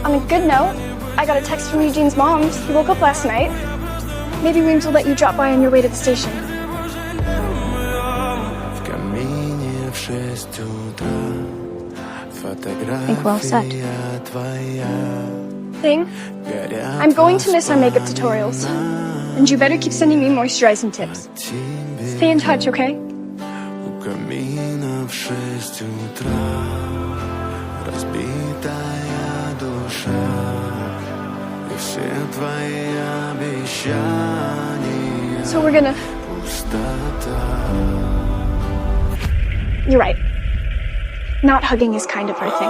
On a good note, I got a text from Eugene's mom. He woke up last night. Maybe Weems will let you drop by on your way to the station. Think well said. Thing, I'm going to miss our makeup tutorials. And you better keep sending me moisturizing tips. Stay in touch, okay? So we're gonna... You're right. Not hugging is kind of our thing.